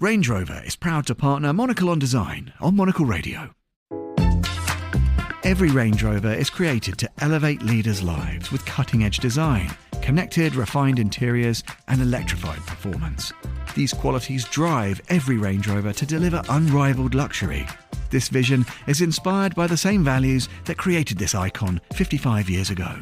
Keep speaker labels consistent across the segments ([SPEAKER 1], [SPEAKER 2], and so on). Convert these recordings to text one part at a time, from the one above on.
[SPEAKER 1] Range Rover is proud to partner Monocle on Design on Monocle Radio. Every Range Rover is created to elevate leaders' lives with cutting-edge design, connected, refined interiors, and electrified performance. These qualities drive every Range Rover to deliver unrivaled luxury. This vision is inspired by the same values that created this icon 55 years ago.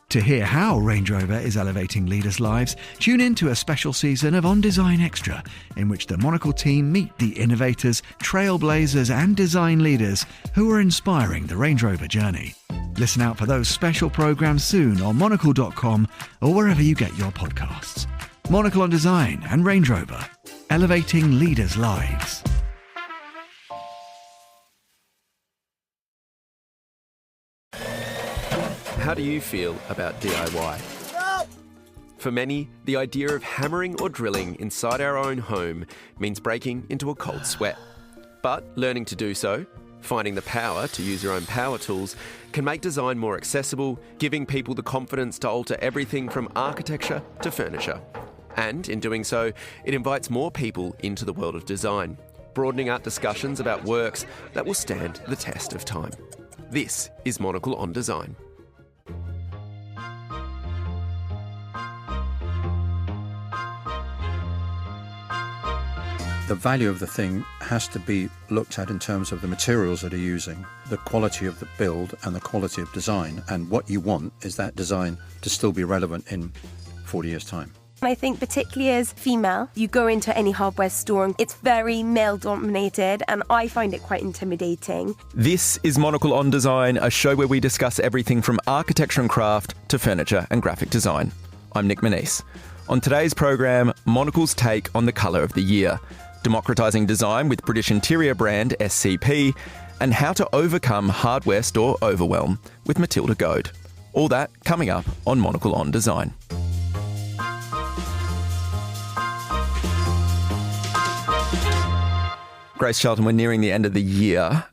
[SPEAKER 1] To hear how Range Rover is elevating leaders' lives, tune in to a special season of On Design Extra, in which the Monocle team meet the innovators, trailblazers and design leaders who are inspiring the Range Rover journey. Listen out for those special programs soon on monocle.com or wherever you get your podcasts. Monocle on Design and Range Rover, elevating leaders' lives.
[SPEAKER 2] How do you feel about DIY? For many, the idea of hammering or drilling inside our own home means breaking into a cold sweat. But learning to do so, finding the power to use your own power tools, can make design more accessible, giving people the confidence to alter everything from architecture to furniture. And in doing so, it invites more people into the world of design, broadening out discussions about works that will stand the test of time. This is Monocle on Design.
[SPEAKER 3] The value of the thing has to be looked at in terms of the materials that are using, the quality of the build and the quality of design. And what you want is that design to still be relevant in 40 years' time.
[SPEAKER 4] I think particularly as female, you go into any hardware store and it's very male-dominated, and I find it quite intimidating.
[SPEAKER 5] This is Monocle on Design, a show where we discuss everything from architecture and craft to furniture and graphic design. I'm Nick Monisse. On today's program, Monocle's take on the colour of the year, democratising design with British interior brand SCP, and how to overcome hardware store overwhelm with Matilda Goad. All that coming up on Monocle on Design. Grace Charlton, we're nearing the end of the year.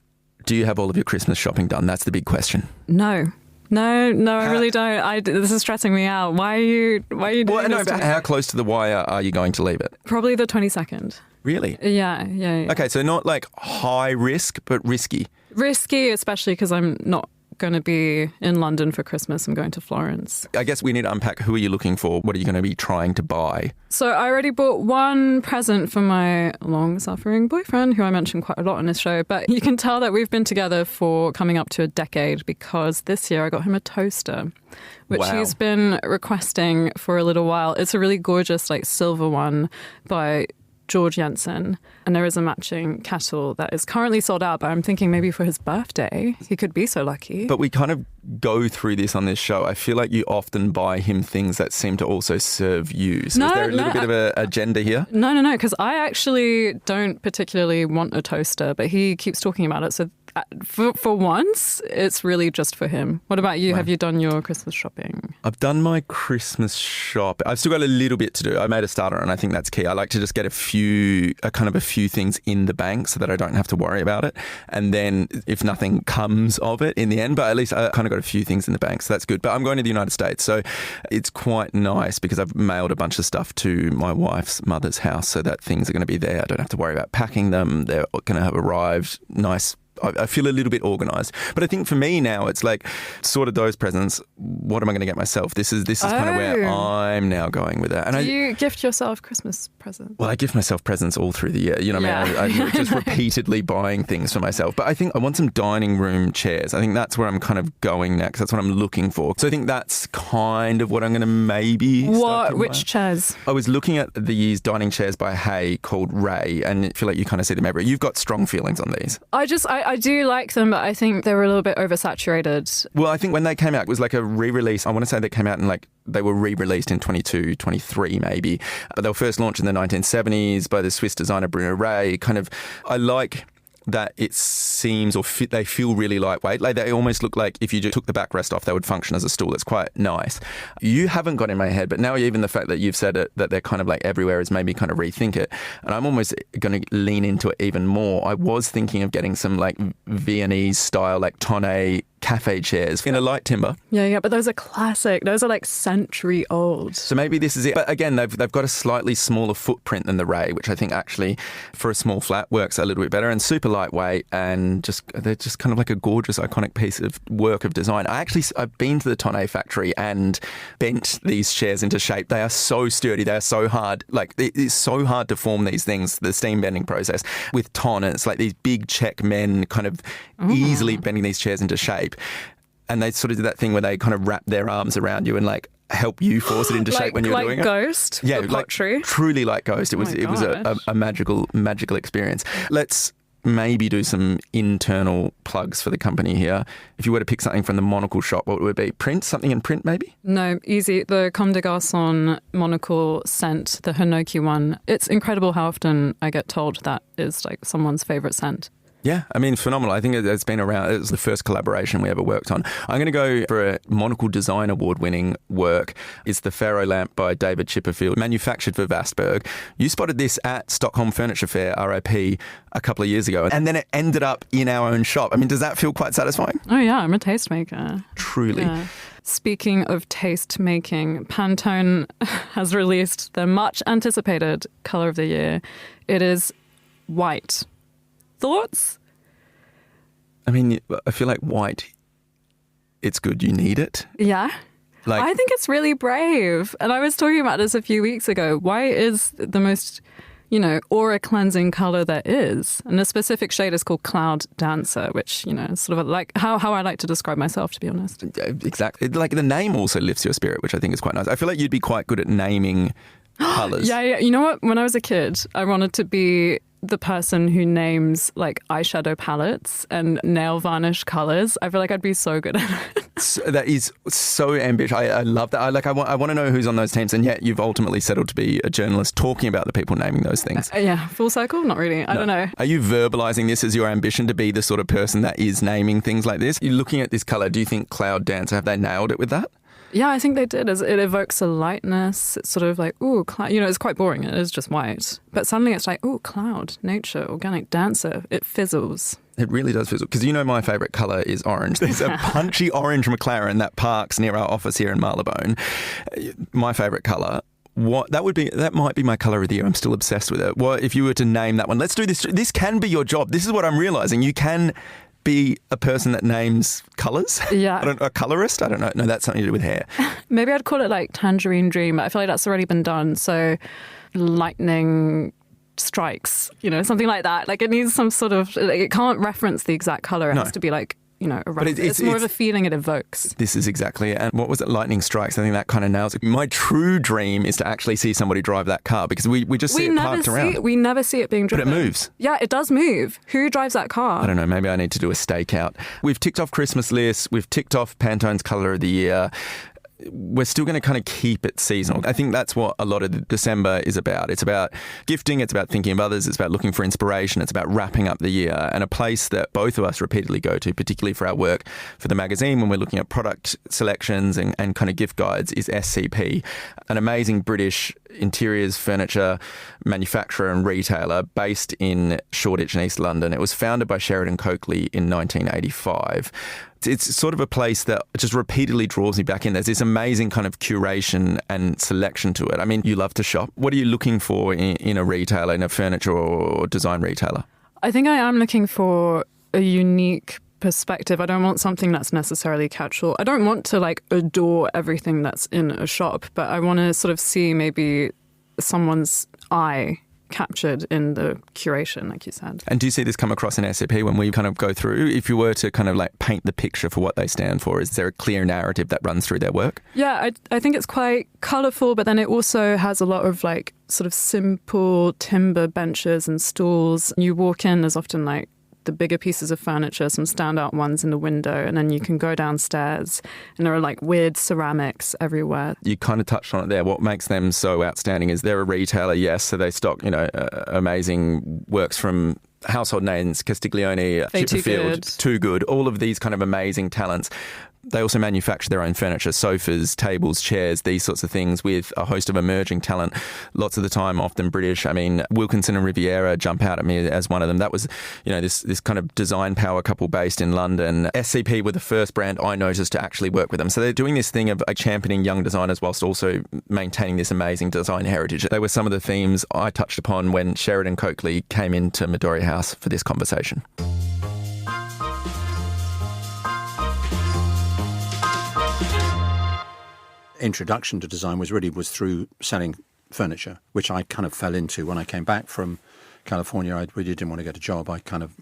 [SPEAKER 5] Do you have all of your Christmas shopping done? That's the big question.
[SPEAKER 6] No, I really don't. This is stressing me out. Why are you doing this?
[SPEAKER 5] But how close to the wire are you going to leave it?
[SPEAKER 6] Probably the 22nd.
[SPEAKER 5] Really?
[SPEAKER 6] Yeah.
[SPEAKER 5] Okay, so not like high risk, but risky.
[SPEAKER 6] Risky, especially because I'm not going to be in London for Christmas. I'm going to Florence.
[SPEAKER 5] I guess we need to unpack who are you looking for? What are you going to be trying to buy?
[SPEAKER 6] So I already bought one present for my long-suffering boyfriend, who I mentioned quite a lot on this show. But you can tell that we've been together for coming up to a decade, because this year I got him a toaster, which he's been requesting for a little while. It's a really gorgeous, like, silver one by George Jensen, and there is a matching kettle that is currently sold out, but I'm thinking maybe for his birthday he could be so lucky.
[SPEAKER 5] But we kind of go through this on this show. I feel like you often buy him things that seem to also serve you. So is there a little bit of an agenda here?
[SPEAKER 6] No, because I actually don't particularly want a toaster, but he keeps talking about it. So for once, it's really just for him. What about you? Wow. Have you done your Christmas shopping?
[SPEAKER 5] I've done my Christmas shop. I've still got a little bit to do. I made a starter, and I think that's key. I like to just get a few things in the bank so that I don't have to worry about it. And then if nothing comes of it in the end, but at least I kind of got a few things in the bank, so that's good. But I'm going to the United States, so it's quite nice because I've mailed a bunch of stuff to my wife's mother's house so that things are going to be there. I don't have to worry about packing them. They're going to have arrived nice. I feel a little bit organised. But I think for me now, it's like sort of those presents, what am I going to get myself? This is kind of where I'm now going with that. And
[SPEAKER 6] Do you gift yourself Christmas presents?
[SPEAKER 5] Well, I gift myself presents all through the year. You know what I mean? I'm just repeatedly buying things for myself. But I think I want some dining room chairs. I think that's where I'm kind of going next. That's what I'm looking for. So I think that's kind of what I'm going to maybe
[SPEAKER 6] Which chairs?
[SPEAKER 5] I was looking at these dining chairs by Hay called Ray, and I feel like you kind of see them everywhere. You've got strong feelings on these.
[SPEAKER 6] I do like them, but I think they were a little bit oversaturated.
[SPEAKER 5] Well, I think when they came out, it was like a re-release. I want to say they came out in they were re-released in 22, 23 maybe. They were first launched in the 1970s by the Swiss designer Bruno Ray. I like that it seems they feel really lightweight. Like they almost look like if you just took the backrest off, they would function as a stool. It's quite nice. You haven't got in my head, but now even the fact that you've said it, that they're kind of like everywhere has made me kind of rethink it. And I'm almost going to lean into it even more. I was thinking of getting some like Viennese style, like tonne cafe chairs in a light timber.
[SPEAKER 6] Yeah, but those are classic. Those are like century old.
[SPEAKER 5] So maybe this is it. But again, they've got a slightly smaller footprint than the Ray, which I think actually for a small flat works a little bit better, and super lightweight, and they're just kind of like a gorgeous, iconic piece of work of design. I've been to the Tonne factory and bent these chairs into shape. They are so sturdy. They are so hard. Like, it's so hard to form these things, the steam bending process with Tonne. It's like these big Czech men kind of easily bending these chairs into shape. And they sort of do that thing where they kind of wrap their arms around you and like help you force it into shape when you're doing it.
[SPEAKER 6] Like Ghost?
[SPEAKER 5] Yeah,
[SPEAKER 6] like
[SPEAKER 5] truly like Ghost. It was a magical experience. Let's maybe do some internal plugs for the company here. If you were to pick something from the Monocle shop, what would it be? Print? Something in print, maybe?
[SPEAKER 6] No, easy. The Comme des Garçons Monocle scent, the Hinoki one. It's incredible how often I get told that is like someone's favourite scent.
[SPEAKER 5] Yeah, I mean, phenomenal. I think it's been around. It was the first collaboration we ever worked on. I'm going to go for a Monocle Design Award-winning work. It's the Pharaoh lamp by David Chipperfield, manufactured for Vastberg. You spotted this at Stockholm Furniture Fair, RIP, a couple of years ago, and then it ended up in our own shop. I mean, does that feel quite satisfying?
[SPEAKER 6] Oh, yeah, I'm a tastemaker.
[SPEAKER 5] Truly.
[SPEAKER 6] Yeah. Speaking of taste making, Pantone has released their much anticipated colour of the year. It is white. Thoughts?
[SPEAKER 5] I mean, I feel like white, it's good. You need it.
[SPEAKER 6] Yeah. I think it's really brave. And I was talking about this a few weeks ago. White is the most, aura cleansing colour there is. And the specific shade is called Cloud Dancer, which, is sort of like how I like to describe myself, to be honest.
[SPEAKER 5] Exactly. Like the name also lifts your spirit, which I think is quite nice. I feel like you'd be quite good at naming colours.
[SPEAKER 6] Yeah. You know what? When I was a kid, I wanted to be the person who names like eyeshadow palettes and nail varnish colours. I feel like I'd be so good at it.
[SPEAKER 5] So that is so ambitious. I love that. I want to know who's on those teams, and yet you've ultimately settled to be a journalist talking about the people naming those things.
[SPEAKER 6] Yeah, full circle? Not really. I don't know.
[SPEAKER 5] Are you verbalising this as your ambition to be the sort of person that is naming things like this? You're looking at this colour. Do you think Cloud Dancer, have they nailed it with that?
[SPEAKER 6] Yeah, I think they did. It evokes a lightness. It's sort of like, ooh, cloud. It's quite boring. It is just white. But suddenly it's like, ooh, cloud, nature, organic, dancer. It fizzles. It
[SPEAKER 5] really does fizzle. Because my favourite colour is orange. There's a punchy orange McLaren that parks near our office here in Marylebone. My favourite colour. That might be my colour of the year. I'm still obsessed with it. What if you were to name that one? Let's do this. This can be your job. This is what I'm realising. You can be a person that names colours?
[SPEAKER 6] Yeah.
[SPEAKER 5] A colourist? I don't know. No, that's something to do with hair. Maybe
[SPEAKER 6] I'd call it like Tangerine Dream. I feel like that's already been done. So lightning strikes, something like that. Like it needs some sort of, it can't reference the exact colour. It has to be like, a reference. It's more of a feeling it evokes.
[SPEAKER 5] This is exactly it. And what was it? Lightning strikes. I think that kind of nails it. My true dream is to actually see somebody drive that car, because we just see it parked around.
[SPEAKER 6] We never see it being driven.
[SPEAKER 5] But it moves.
[SPEAKER 6] Yeah, it does move. Who drives that car?
[SPEAKER 5] I don't know. Maybe I need to do a stakeout. We've ticked off Christmas lists. We've ticked off Pantone's colour of the year. We're still going to kind of keep it seasonal. I think that's what a lot of December is about. It's about gifting, it's about thinking of others, it's about looking for inspiration, it's about wrapping up the year. And a place that both of us repeatedly go to, particularly for our work for the magazine when we're looking at product selections and kind of gift guides, is SCP, an amazing British interiors furniture manufacturer and retailer based in Shoreditch in East London. It was founded by Sheridan Coakley in 1985. It's sort of a place that just repeatedly draws me back in. There's this amazing kind of curation and selection to it. I mean, you love to shop. What are you looking for in a retailer, in a furniture or design retailer?
[SPEAKER 6] I think I am looking for a unique perspective. I don't want something that's necessarily catch-all. I don't want to like adore everything that's in a shop, but I want to sort of see maybe someone's eye captured in the curation, like you said.
[SPEAKER 5] And do you see this come across in SCP when we kind of go through, if you were to kind of like paint the picture for what they stand for, is there a clear narrative that runs through their work?
[SPEAKER 6] Yeah, I think it's quite colourful, but then it also has a lot of like sort of simple timber benches and stools. You walk in, there's often like the bigger pieces of furniture, some standout ones in the window, and then you can go downstairs and there are like weird ceramics everywhere. You kind of touched on it there. What makes them so outstanding is they're a retailer, yes, so they stock, amazing works from household names, Castiglione, Chipperfield, Too Good, all of these kind of amazing talents.
[SPEAKER 5] They also manufacture their own furniture, sofas, tables, chairs, these sorts of things, with a host of emerging talent, lots of the time often British. I mean, Wilkinson and Riviera jump out at me as one of them. That was, this kind of design power couple based in London. SCP were the first brand I noticed to actually work with them. So they're doing this thing of championing young designers whilst also maintaining this amazing design heritage. They were some of the themes I touched upon when Sheridan Coakley came into Midori House for this conversation.
[SPEAKER 3] Introduction to design was through selling furniture, which I kind of fell into when I came back from California. I really didn't want to get a job. I kind of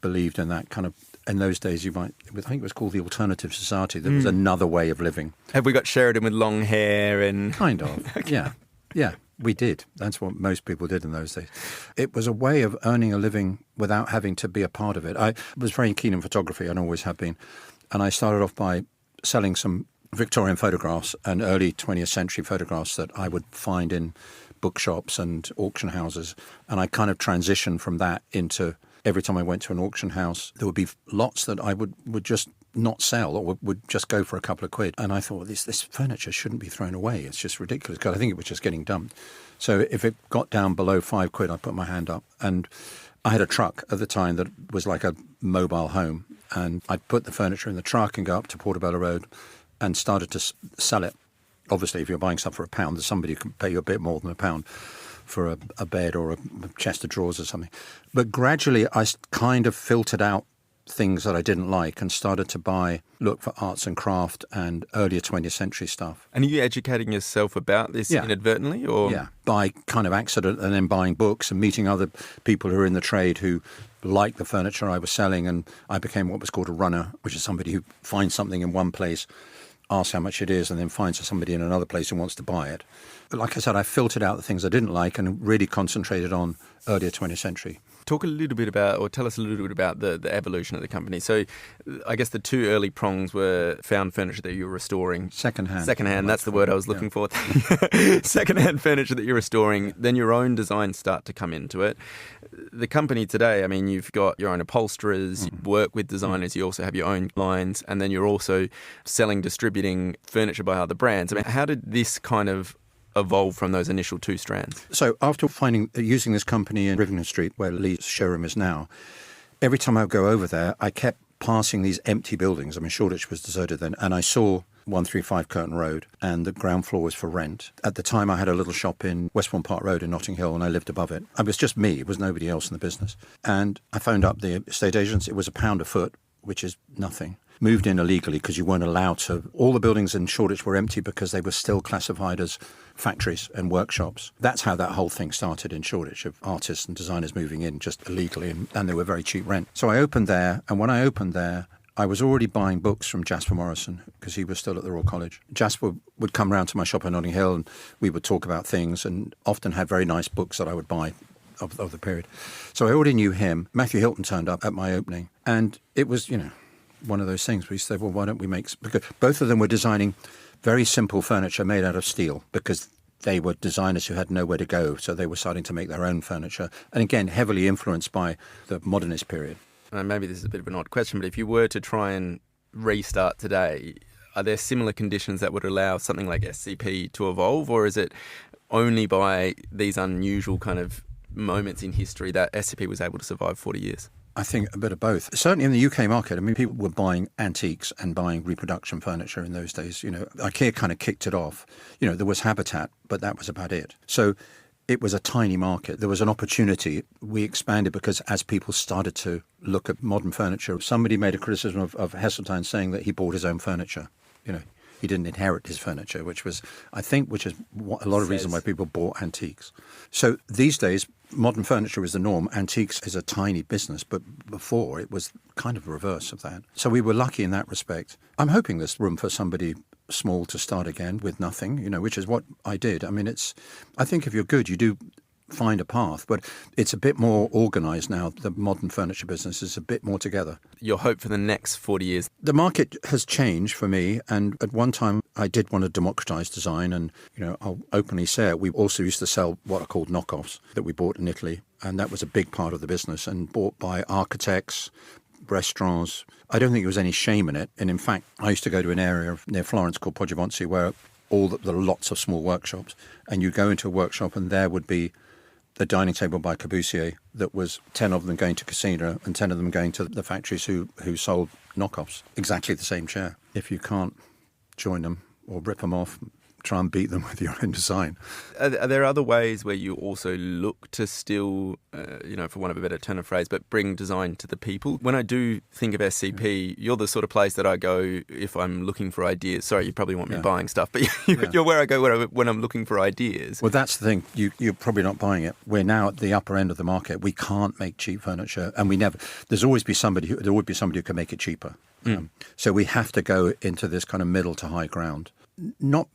[SPEAKER 3] believed in that kind of, in those days, I think it was called the Alternative Society. There was another way of living.
[SPEAKER 5] Have we got Sheridan with long hair and...
[SPEAKER 3] Kind of, okay. Yeah, we did. That's what most people did in those days. It was a way of earning a living without having to be a part of it. I was very keen in photography and always have been. And I started off by selling some Victorian photographs and early 20th century photographs that I would find in bookshops and auction houses. And I kind of transitioned from that into every time I went to an auction house, there would be lots that I would just not sell or would just go for a couple of quid. And I thought, this furniture shouldn't be thrown away. It's just ridiculous, because I think it was just getting dumped. So if it got down below 5 quid, I put my hand up. And I had a truck at the time that was like a mobile home. And I'd put the furniture in the truck and go up to Portobello Road and started to sell it. Obviously, if you're buying stuff for £1, somebody can pay you a bit more than £1 for a bed or a chest of drawers or something. But gradually, I kind of filtered out things that I didn't like and started to look for arts and craft and earlier 20th century stuff.
[SPEAKER 5] And are you educating yourself about this inadvertently? Or?
[SPEAKER 3] Yeah, by kind of accident, and then buying books and meeting other people who are in the trade who liked the furniture I was selling. And I became what was called a runner, which is somebody who finds something in one place, asks how much it is, and then finds somebody in another place who wants to buy it. But like I said, I filtered out the things I didn't like and really concentrated on earlier 20th century.
[SPEAKER 5] Talk a little bit about, or tell us a little bit about the evolution of the company. So I guess the two early prongs were found furniture that you were restoring. Secondhand, that's the word I was looking for. Secondhand furniture that you're restoring, then your own designs start to come into it. The company today, I mean, you've got your own upholsterers, you work with designers, you also have your own lines, and then you're also selling, distributing furniture by other brands. I mean, how did this kind of evolve from those initial two strands?
[SPEAKER 3] So after using this company in Rivington Street, where Lee's showroom is now, every time I would go over there, I kept passing these empty buildings. I mean, Shoreditch was deserted then, and I saw 135 Curtin Road, and the ground floor was for rent. At the time, I had a little shop in Westbourne Park Road in Notting Hill, and I lived above it. It was just me. It was nobody else in the business. And I phoned up the estate agents. It was £1 a foot, which is nothing. Moved in illegally because you weren't allowed to. All the buildings in Shoreditch were empty because they were still classified as factories and workshops. That's how that whole thing started in Shoreditch, of artists and designers moving in just illegally, and they were very cheap rent. So I opened there, and when I opened there, I was already buying books from Jasper Morrison because he was still at the Royal College. Jasper would come round to my shop in Notting Hill, and we would talk about things, and often had very nice books that I would buy of the period. So I already knew him. Matthew Hilton turned up at my opening, and it was, one of those things. We said, well, why don't we because both of them were designing very simple furniture made out of steel, because they were designers who had nowhere to go, so they were starting to make their own furniture. And again, heavily influenced by the modernist period.
[SPEAKER 5] Maybe this is a bit of an odd question, but if you were to try and restart today, are there similar conditions that would allow something like SCP to evolve, or is it only by these unusual kind of moments in history that SCP was able to survive 40 years?
[SPEAKER 3] I think a bit of both. Certainly in the UK market, I mean, people were buying antiques and buying reproduction furniture in those days. IKEA kind of kicked it off. There was Habitat, but that was about it. So it was a tiny market. There was an opportunity. We expanded because as people started to look at modern furniture, somebody made a criticism of Heseltine saying that he bought his own furniture. He didn't inherit his furniture, which is a lot of reason why people bought antiques. So these days, modern furniture is the norm. Antiques is a tiny business, but before it was kind of the reverse of that. So we were lucky in that respect. I'm hoping there's room for somebody small to start again with nothing, which is what I did. I mean, I think if you're good, you do find a path, but it's a bit more organised now. The modern furniture business is a bit more together.
[SPEAKER 5] Your hope for the next 40 years?
[SPEAKER 3] The market has changed for me, and at one time I did want to democratise design, and I'll openly say it. We also used to sell what are called knockoffs that we bought in Italy, and that was a big part of the business, and bought by architects, restaurants. I don't think there was any shame in it. And in fact, I used to go to an area near Florence called Poggiomonte where there are lots of small workshops. And you go into a workshop and there would be the dining table by Corbusier that was 10 of them going to Casino and 10 of them going to the factories who sold knockoffs. Exactly the same chair. If you can't join them or rip them off, try and beat them with your own design.
[SPEAKER 2] Are there other ways where you also look to still, for want of a better turn of phrase, but bring design to the people? When I do think of SCP, you're the sort of place that I go if I'm looking for ideas. Sorry, you probably want me buying stuff, but you're where I go when I'm looking for ideas.
[SPEAKER 3] Well, that's the thing. You're probably not buying it. We're now at the upper end of the market. We can't make cheap furniture, and we never. There would be somebody who can make it cheaper. So we have to go into this kind of middle to high ground. Not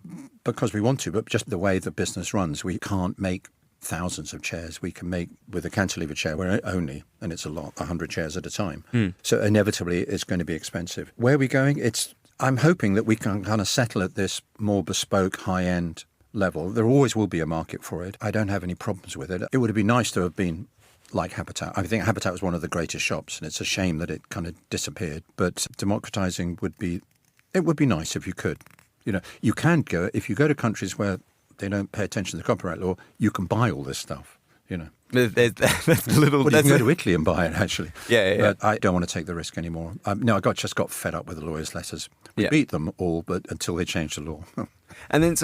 [SPEAKER 3] because we want to, but just the way the business runs. We can't make thousands of chairs. We can make, with a cantilever chair, we're only, and it's a lot, 100 chairs at a time. So inevitably it's going to be expensive. Where are we going? I'm hoping that we can kind of settle at this more bespoke, high-end level. There always will be a market for it. I don't have any problems with it. It would have been nice to have been like Habitat. I think Habitat was one of the greatest shops, and it's a shame that it kind of disappeared. But democratizing would be nice if you could. You can go, if you go to countries where they don't pay attention to the copyright law, you can buy all this stuff,
[SPEAKER 2] That's a little...
[SPEAKER 3] Well, you can go to Italy and buy it, actually.
[SPEAKER 2] Yeah.
[SPEAKER 3] But I don't want to take the risk anymore. I got fed up with the lawyers' letters. We beat them all, but until they change the law.
[SPEAKER 2] And then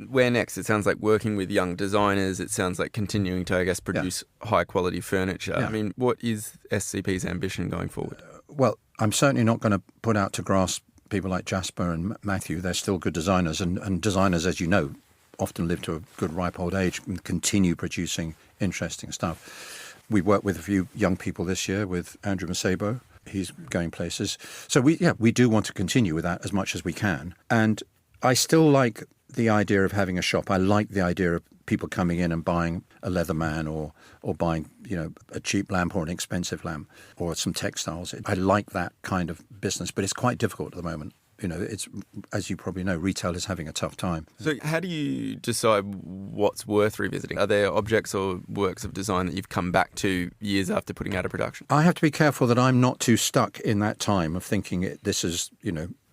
[SPEAKER 2] where next? It sounds like working with young designers. It sounds like continuing to, I guess, produce high-quality furniture. Yeah. I mean, what is SCP's ambition going forward?
[SPEAKER 3] Well, I'm certainly not going to put out to grass people like Jasper and Matthew. They're still good designers, and designers, as you know, often live to a good ripe old age and continue producing interesting stuff. We worked with a few young people this year with Andrew Masebo. He's going places. So we do want to continue with that as much as we can. And I still like the idea of having a shop. I like the idea of people coming in and buying a Leatherman or buying, a cheap lamp or an expensive lamp or some textiles. I like that kind of business, but it's quite difficult at the moment. It's, as you probably know, retail is having a tough time.
[SPEAKER 2] So how do you decide what's worth revisiting? Are there objects or works of design that you've come back to years after putting out a production?
[SPEAKER 3] I have to be careful that I'm not too stuck in that time of thinking this is,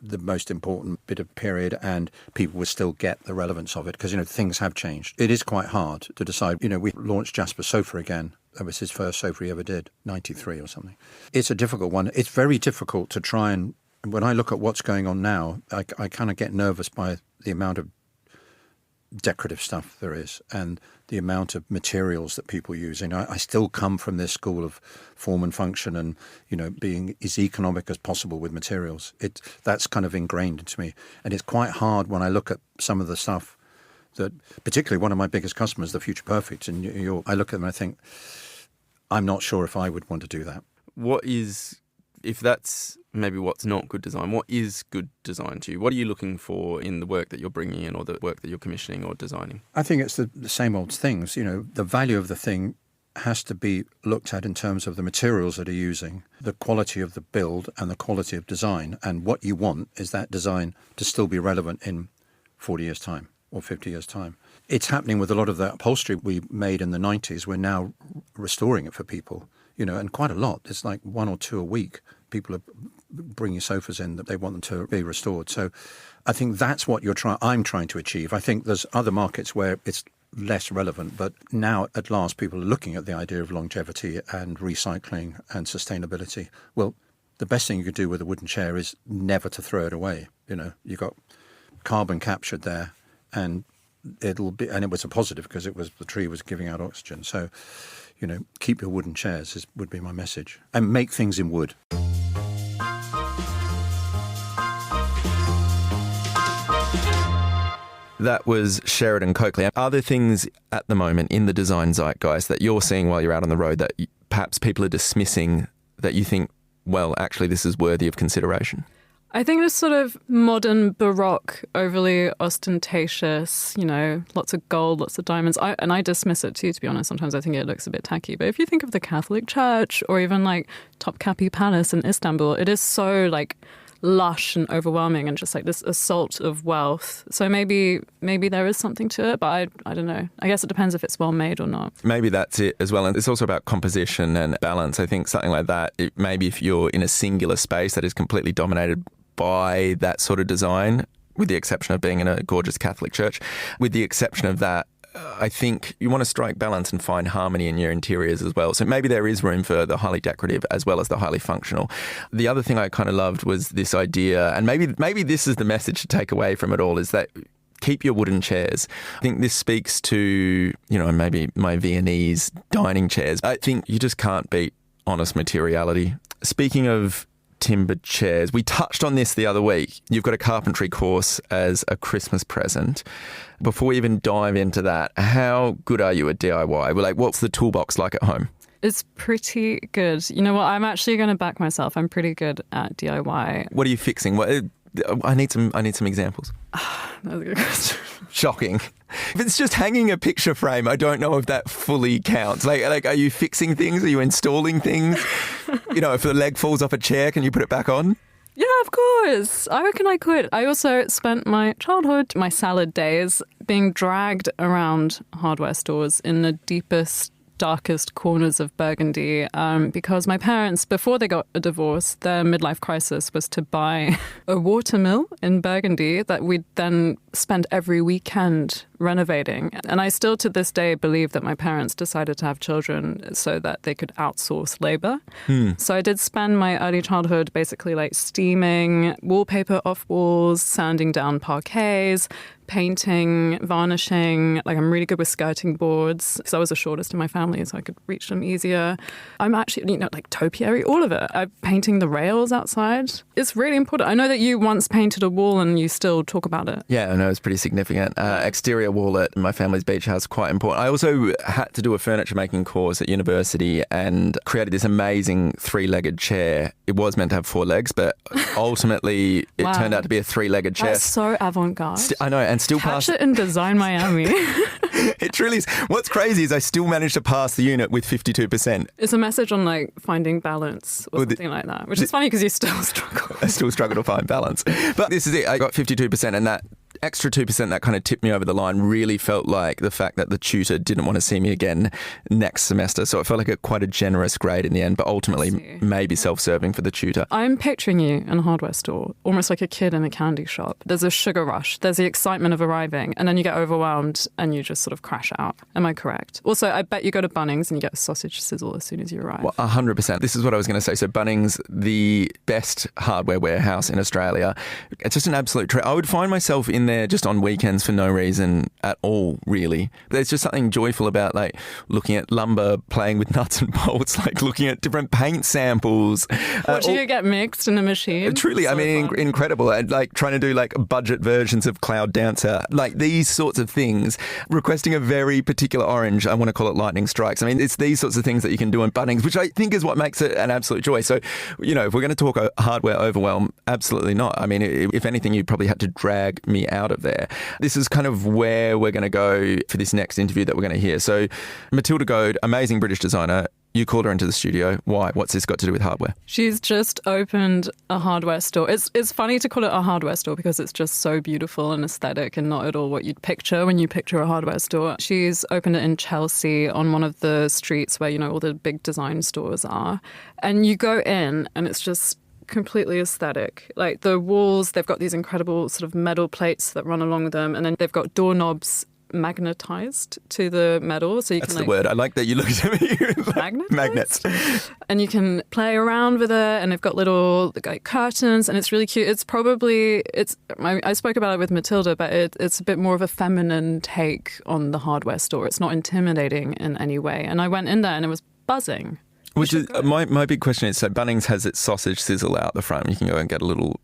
[SPEAKER 3] the most important bit of period and people will still get the relevance of it because, things have changed. It is quite hard to decide. We launched Jasper's sofa again. That was his first sofa he ever did, 93 or something. It's a difficult one. It's very difficult to try and when I look at what's going on now, I kind of get nervous by the amount of decorative stuff there is and the amount of materials that people use. I still come from this school of form and function and, being as economic as possible with materials. That's kind of ingrained into me. And it's quite hard when I look at some of the stuff that, particularly one of my biggest customers, the Future Perfect, and I look at them and I think, I'm not sure if I would want to do that.
[SPEAKER 2] If that's maybe what's not good design, what is good design to you? What are you looking for in the work that you're bringing in or the work that you're commissioning or designing?
[SPEAKER 3] I think it's the same old things. The value of the thing has to be looked at in terms of the materials that are using, the quality of the build and the quality of design. And what you want is that design to still be relevant in 40 years' time or 50 years' time. It's happening with a lot of the upholstery we made in the 90s. We're now restoring it for people. And quite a lot. It's like 1 or 2 a week. People are bringing sofas in that they want them to be restored. So I think that's what I'm trying to achieve. I think there's other markets where it's less relevant, but now at last people are looking at the idea of longevity and recycling and sustainability. Well, the best thing you could do with a wooden chair is never to throw it away. You got carbon captured there, and it was a positive because the tree was giving out oxygen. So, keep your wooden chairs would be my message. And make things in wood.
[SPEAKER 5] That was Sheridan Coakley. Are there things at the moment in the design zeitgeist that you're seeing while you're out on the road that perhaps people are dismissing that you think, well, actually this is worthy of consideration?
[SPEAKER 6] I think this sort of modern Baroque, overly ostentatious, lots of gold, lots of diamonds. I dismiss it too, to be honest. Sometimes I think it looks a bit tacky. But if you think of the Catholic Church or even like Topkapi Palace in Istanbul, it is so like lush and overwhelming and just like this assault of wealth. So maybe there is something to it, but I don't know. I guess it depends if it's well made or not.
[SPEAKER 5] Maybe that's it as well. And it's also about composition and balance. I think something like that, maybe if you're in a singular space that is completely dominated by that sort of design, with the exception of being in a gorgeous Catholic church, with the exception of that, I think you want to strike balance and find harmony in your interiors as well. So maybe there is room for the highly decorative as well as the highly functional. The other thing I kind of loved was this idea, and maybe this is the message to take away from it all, is that keep your wooden chairs. I think this speaks to, maybe my Viennese dining chairs. I think you just can't beat honest materiality. Speaking of timbered chairs, we touched on this the other week. You've got a carpentry course as a Christmas present. Before we even dive into that, how good are you at DIY? Like, what's the toolbox like at home?
[SPEAKER 6] It's pretty good. You know what? I'm actually going to back myself. I'm pretty good at DIY.
[SPEAKER 5] What are you fixing? I need some examples.
[SPEAKER 6] That's a good question.
[SPEAKER 5] Shocking. If it's just hanging a picture frame, I don't know if that fully counts. Like, are you fixing things? Are you installing things? If the leg falls off a chair, can you put it back on?
[SPEAKER 6] Yeah, of course. I reckon I could. I also spent my childhood, my salad days, being dragged around hardware stores in the deepest, darkest corners of Burgundy because my parents, before they got a divorce, their midlife crisis was to buy a watermill in Burgundy that we'd then spend every weekend renovating. And I still to this day believe that my parents decided to have children so that they could outsource labor. So I did spend my early childhood basically like steaming wallpaper off walls, sanding down parquets, painting, varnishing. Like, I'm really good with skirting boards because I was the shortest in my family, so I could reach them easier. I'm actually, like topiary, all of it. I'm painting the rails outside. It's really important. I know that you once painted a wall and you still talk about it.
[SPEAKER 5] Yeah, I know, it's pretty significant. Exterior wall at my family's beach house, quite important. I also had to do a furniture making course at university and created this amazing 3-legged chair. It was meant to have 4 legs, but ultimately it turned out to be a 3-legged chair.
[SPEAKER 6] That's so avant-garde.
[SPEAKER 5] I know, and still
[SPEAKER 6] Catch it in Design Miami.
[SPEAKER 5] It truly is. What's crazy is I still managed to pass the unit with 52%.
[SPEAKER 6] It's a message on like finding balance or something like that, which is funny because you still struggle.
[SPEAKER 5] I still struggle to find balance. But this is it. I got 52%, and that extra 2% that kind of tipped me over the line really felt like the fact that the tutor didn't want to see me again next semester. So it felt like quite a generous grade in the end, but ultimately maybe self-serving for the tutor.
[SPEAKER 6] I'm picturing you in a hardware store, almost like a kid in a candy shop. There's a sugar rush. There's the excitement of arriving, and then you get overwhelmed and you just sort of crash out. Am I correct? Also, I bet you go to Bunnings and you get a sausage sizzle as soon as you arrive.
[SPEAKER 5] Well, 100%. This is what I was going to say. So Bunnings, the best hardware warehouse in Australia. It's just an absolute treat. I would find myself in there just on weekends for no reason at all, really. There's just something joyful about like looking at lumber, playing with nuts and bolts, like looking at different paint samples.
[SPEAKER 6] Watching it get mixed in a machine.
[SPEAKER 5] Truly,
[SPEAKER 6] so
[SPEAKER 5] incredible. And like trying to do like budget versions of Cloud Dancer, like these sorts of things, requesting a very particular orange. I want to call it lightning strikes. I mean, it's these sorts of things that you can do in Bunnings, which I think is what makes it an absolute joy. So, if we're going to talk hardware overwhelm, absolutely not. I mean, if anything, you probably had to drag me out of there. This is kind of where we're going to go for this next interview that we're going to hear. So Matilda Goad, amazing British designer. You called her into the studio. Why? What's this got to do with hardware?
[SPEAKER 6] She's just opened a hardware store. It's funny to call it a hardware store because it's just so beautiful and aesthetic and not at all what you'd picture when you picture a hardware store. She's opened it in Chelsea on one of the streets where, all the big design stores are. And you go in and it's just completely aesthetic. Like the walls, they've got these incredible sort of metal plates that run along them, and then they've got doorknobs magnetized to the metal, so you
[SPEAKER 5] That's
[SPEAKER 6] can
[SPEAKER 5] the word. I like that you looked at me. Magnets.
[SPEAKER 6] And you can play around with it, and they've got little like curtains, and it's really cute. I spoke about it with Matilda, but it's a bit more of a feminine take on the hardware store. It's not intimidating in any way. And I went in there and it was buzzing.
[SPEAKER 5] Which is my big question is, so Bunnings has its sausage sizzle out the front. You can go and get a little,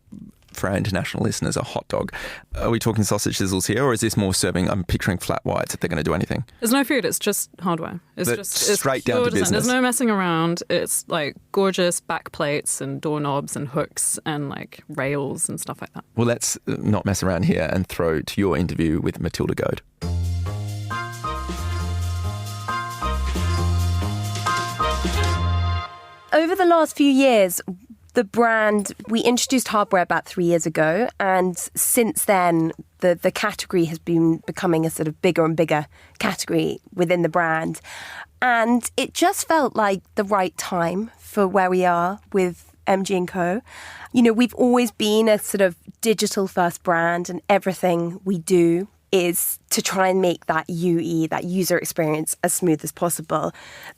[SPEAKER 5] for our international listeners, a hot dog. Are we talking sausage sizzles here, or is this more serving, I'm picturing flat whites if they're going to do anything?
[SPEAKER 6] There's no food, it's just hardware. It's
[SPEAKER 5] straight down to business.
[SPEAKER 6] There's no messing around. It's like gorgeous back plates and doorknobs and hooks and like rails and stuff like that.
[SPEAKER 5] Well, let's not mess around here and throw to your interview with Matilda Goad.
[SPEAKER 4] Over the last few years, the brand, we introduced hardware about 3 years ago, and since then the category has been becoming a sort of bigger and bigger category within the brand. And it just felt like the right time for where we are with MG&Co. You know, we've always been a sort of digital first brand, and everything we do is to try and make that UE, that user experience, as smooth as possible.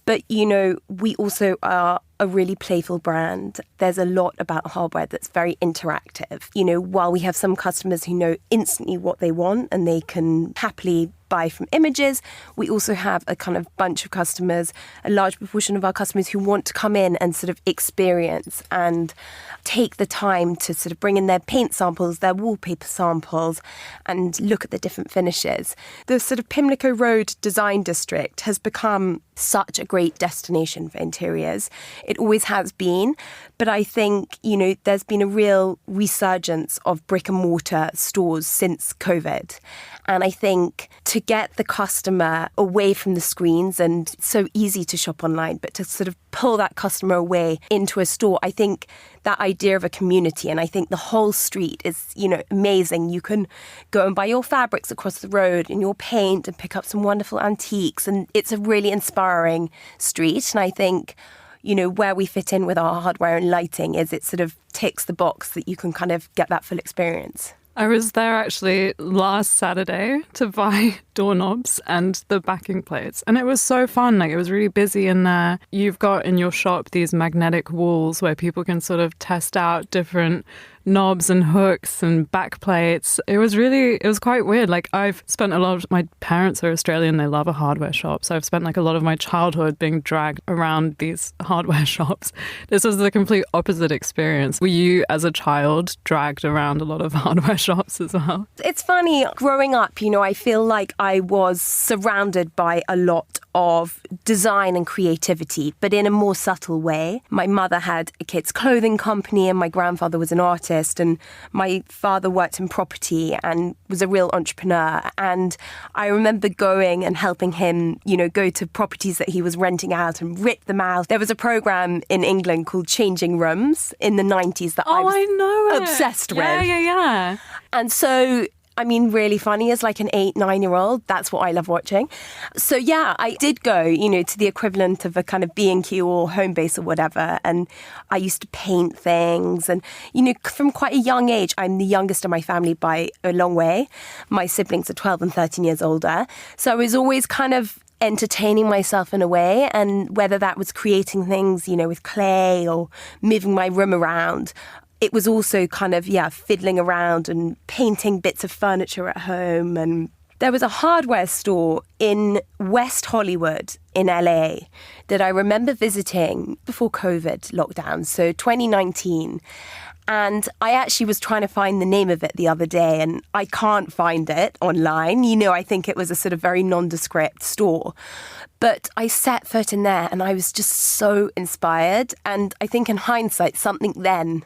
[SPEAKER 4] But, you know, we also are a really playful brand. There's a lot about hardware that's very interactive. You know, while we have some customers who know instantly what they want and they can happily buy from images, we also have a kind of bunch of customers, a large proportion of our customers who want to come in and sort of experience and take the time to sort of bring in their paint samples, their wallpaper samples, and look at the different finishes. The sort of Pimlico Road Design District has become such a great destination for interiors. It always has been, but I think, you know, there's been a real resurgence of brick and mortar stores since COVID. And I think to get the customer away from the screens, and it's so easy to shop online, but to sort of pull that customer away into a store, I think that idea of a community, and I think the whole street is, you know, amazing. You can go and buy your fabrics across the road and your paint and pick up some wonderful antiques, and it's a really inspiring street. And I think, you know, where we fit in with our hardware and lighting is it sort of ticks the box that you can kind of get that full experience.
[SPEAKER 6] I was there actually last Saturday to buy doorknobs and the backing plates, and it was so fun. Like, it was really busy in there. You've got in your shop these magnetic walls where people can sort of test out different knobs and hooks and back plates. It was quite weird. Like, I've spent my parents are Australian, they love a hardware shop, so I've spent like a lot of my childhood being dragged around these hardware shops. This was the complete opposite experience. Were you, as a child, dragged around a lot of hardware shops as well?
[SPEAKER 4] It's funny, growing up, you know, I feel like I was surrounded by a lot of design and creativity, but in a more subtle way. My mother had a kids' clothing company, and my grandfather was an artist, and my father worked in property and was a real entrepreneur. And I remember going and helping him, you know, go to properties that he was renting out and rip them out. There was a program in England called Changing Rooms in the 90s that I was obsessed with.
[SPEAKER 6] Yeah.
[SPEAKER 4] And so, I mean, really funny, as like an 8-9-year-old, that's what I love watching. So yeah, I did go, you know, to the equivalent of a kind of B&Q or Homebase or whatever. And I used to paint things. And, you know, from quite a young age, I'm the youngest of my family by a long way. My siblings are 12 and 13 years older. So I was always kind of entertaining myself in a way, and whether that was creating things, you know, with clay or moving my room around, it was also kind of, fiddling around and painting bits of furniture at home. And there was a hardware store in West Hollywood in LA that I remember visiting before COVID lockdown, so 2019. And I actually was trying to find the name of it the other day, and I can't find it online. You know, I think it was a sort of very nondescript store. But I set foot in there and I was just so inspired. And I think in hindsight, something then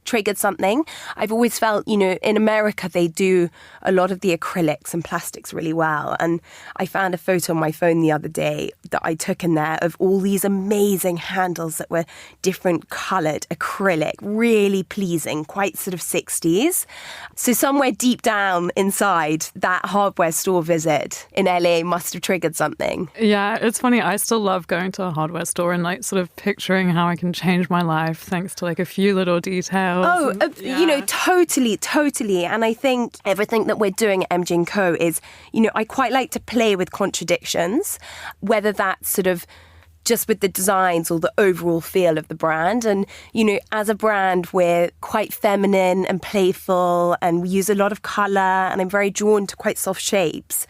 [SPEAKER 4] triggered something. I've always felt, you know, in America, they do a lot of the acrylics and plastics really well. And I found a photo on my phone the other day that I took in there of all these amazing handles that were different coloured acrylic, really pleasing, quite sort of 60s. So somewhere deep down inside, that hardware store visit in LA must have triggered something.
[SPEAKER 6] Yeah, it's funny. I still love going to a hardware store and like sort of picturing how I can change my life thanks to like a few little details.
[SPEAKER 4] You know, totally. And I think everything that we're doing at MG&Co is, you know, I quite like to play with contradictions, whether that's sort of just with the designs or the overall feel of the brand. And, you know, as a brand, we're quite feminine and playful, and we use a lot of colour, and I'm very drawn to quite soft shapes.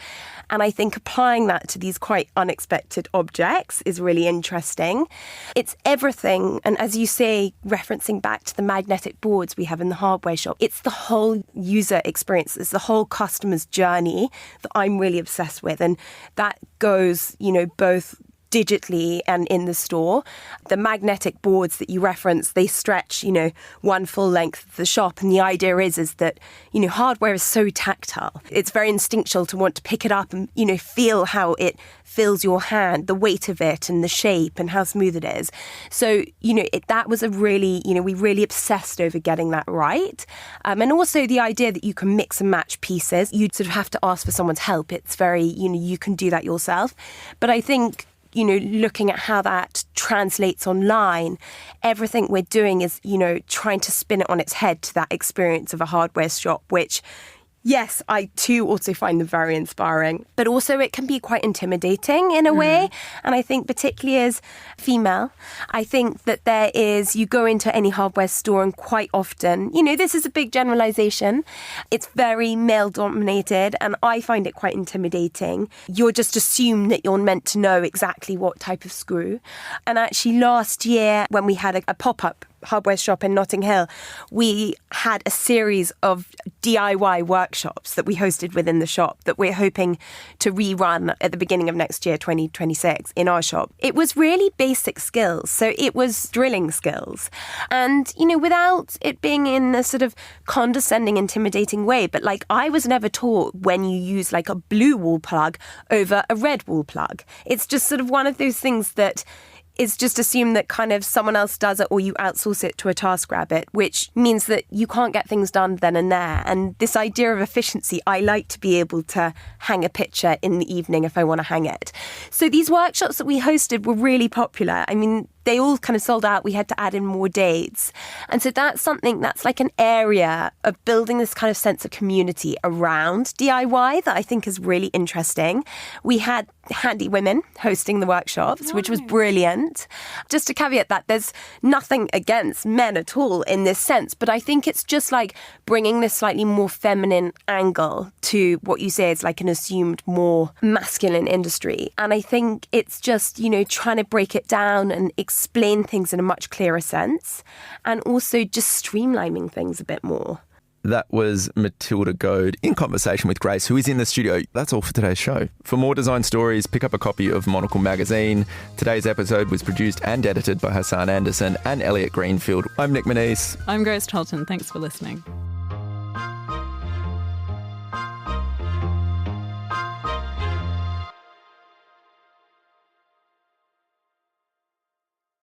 [SPEAKER 4] And I think applying that to these quite unexpected objects is really interesting. It's everything. And as you say, referencing back to the magnetic boards we have in the hardware shop, it's the whole user experience. It's the whole customer's journey that I'm really obsessed with. And that goes, you know, both digitally and in the store. The magnetic boards that you reference, they stretch, one full length of the shop. And the idea is that, hardware is so tactile. It's very instinctual to want to pick it up and, feel how it fills your hand, the weight of it and the shape and how smooth it is. So, that was we really obsessed over getting that right. And also the idea that you can mix and match pieces. You'd sort of have to ask for someone's help. It's very, you can do that yourself. But I think, looking at how that translates online, everything we're doing is, trying to spin it on its head to that experience of a hardware shop, which, yes, I too also find them very inspiring, but also it can be quite intimidating in a way. And I think particularly as female, I think that you go into any hardware store and quite often, this is a big generalization. It's very male dominated and I find it quite intimidating. You're just assumed that you're meant to know exactly what type of screw. And actually last year when we had a pop-up hardware shop in Notting Hill, we had a series of DIY workshops that we hosted within the shop that we're hoping to rerun at the beginning of next year, 2026, in our shop. It was really basic skills. So it was drilling skills. And, without it being in a sort of condescending, intimidating way, but I was never taught when you use a blue wall plug over a red wall plug. It's just sort of one of those things that is just assumed that kind of someone else does it or you outsource it to a TaskRabbit, which means that you can't get things done then and there. And this idea of efficiency, I like to be able to hang a picture in the evening if I want to hang it. So these workshops that we hosted were really popular. I mean, they all kind of sold out. We had to add in more dates. And so that's something that's an area of building this kind of sense of community around DIY that I think is really interesting. We had handy women hosting the workshops, which was brilliant. Just to caveat that, there's nothing against men at all in this sense, but I think it's just bringing this slightly more feminine angle to what you say is an assumed more masculine industry. And I think it's just, trying to break it down and explain things in a much clearer sense, and also just streamlining things a bit more.
[SPEAKER 5] That was Matilda Goad in conversation with Grace, who is in the studio. That's all for today's show. For more design stories, pick up a copy of Monocle magazine. Today's episode was produced and edited by Hassan Anderson and Elliot Greenfield. I'm Nick Monisse.
[SPEAKER 6] I'm Grace Charlton. Thanks for listening.